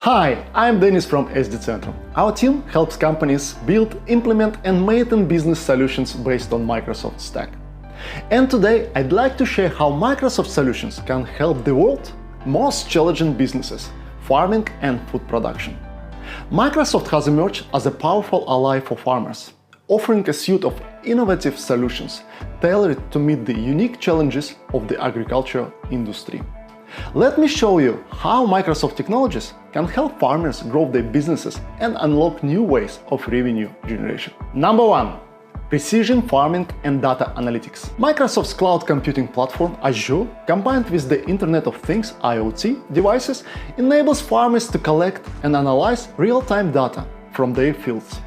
Hi, I'm Dennis from SDCentrum. Our team helps companies build, implement and maintain business solutions based on Microsoft stack. And today I'd like to share how Microsoft solutions can help the world's most challenging businesses, farming and food production. Microsoft has emerged as a powerful ally for farmers, offering a suite of innovative solutions tailored to meet the unique challenges of the agriculture industry. Let me show you how Microsoft technologies can help farmers grow their businesses and unlock new ways of revenue generation. Number 1. Precision farming and data analytics. Microsoft's cloud computing platform Azure, combined with the Internet of Things (IoT) devices, enables farmers to collect and analyze real-time data from their fields.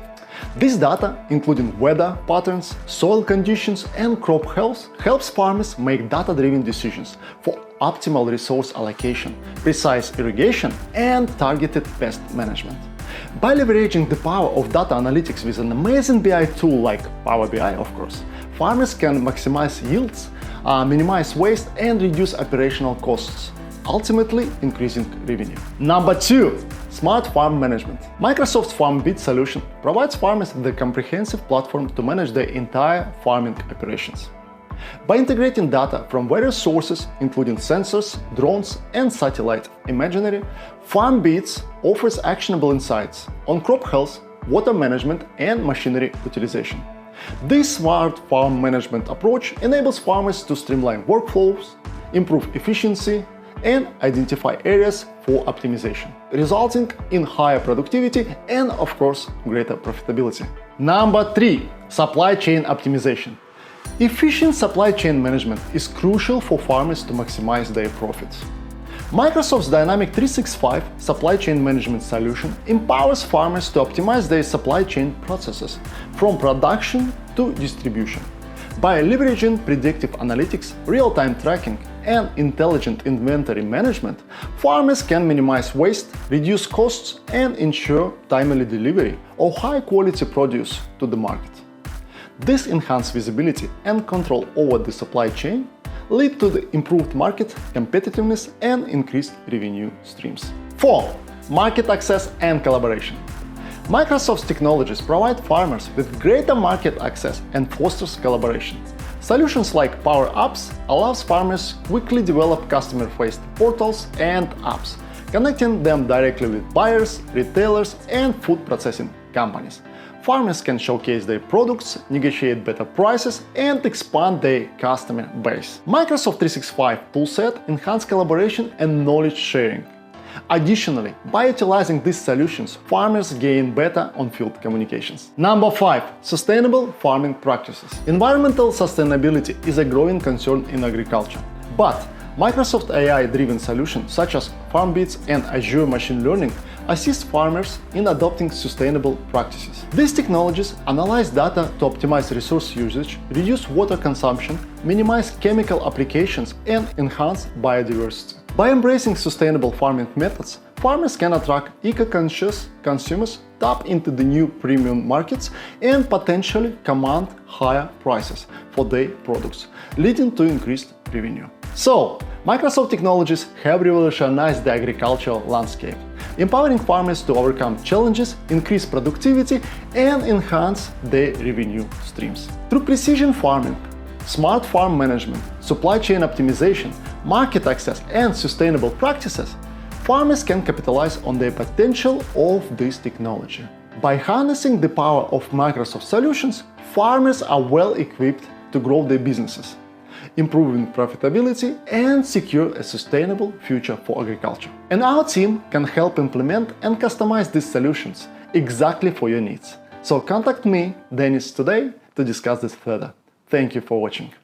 This data, including weather patterns, soil conditions and crop health, helps farmers make data-driven decisions for optimal resource allocation, precise irrigation and targeted pest management. By leveraging the power of data analytics with an amazing BI tool like PowerBI, of course, farmers can maximize yields, minimize waste and reduce operational costs, ultimately increasing revenue. Number 2. Smart farm management. Microsoft's FarmBeats solution provides farmers with a comprehensive platform to manage their entire farming operations. By integrating data from various sources, including sensors, drones, and satellite imagery, FarmBeats offers actionable insights on crop health, water management, and machinery utilization. This smart farm management approach enables farmers to streamline workflows, improve efficiency, and identify areas for optimization, resulting in higher productivity and, of course, greater profitability. Number 3. Supply chain optimization. Efficient supply chain management is crucial for farmers to maximize their profits. Microsoft's Dynamics 365 supply chain management solution empowers farmers to optimize their supply chain processes from production to distribution. By leveraging predictive analytics, real-time tracking, and intelligent inventory management, farmers can minimize waste, reduce costs, and ensure timely delivery of high-quality produce to the market. This enhanced visibility and control over the supply chain lead to the improved market competitiveness and increased revenue streams. 4. Market access and collaboration. Microsoft's technologies provide farmers with greater market access and fosters collaboration. Solutions like Power Apps allows farmers quickly develop customer-facing portals and apps, connecting them directly with buyers, retailers, and food processing companies. Farmers can showcase their products, negotiate better prices, and expand their customer base. Microsoft 365 toolset enhances collaboration and knowledge sharing. Additionally, by utilizing these solutions, farmers gain better on-field communications. Number 5. Sustainable farming practices. Environmental sustainability is a growing concern in agriculture, but Microsoft AI-driven solutions such as FarmBeats and Azure Machine Learning assist farmers in adopting sustainable practices. These technologies analyze data to optimize resource usage, reduce water consumption, minimize chemical applications, and enhance biodiversity. By embracing sustainable farming methods, farmers can attract eco-conscious consumers, tap into the new premium markets, and potentially command higher prices for their products, leading to increased revenue. So, Microsoft technologies have revolutionized the agricultural landscape, empowering farmers to overcome challenges, increase productivity, and enhance their revenue streams. Through precision farming, smart farm management, supply chain optimization, market access, and sustainable practices, farmers can capitalize on the potential of this technology. By harnessing the power of Microsoft solutions, farmers are well equipped to grow their businesses, improving profitability and secure a sustainable future for agriculture. And our team can help implement and customize these solutions exactly for your needs. So contact me, Dennis, today to discuss this further. Thank you for watching.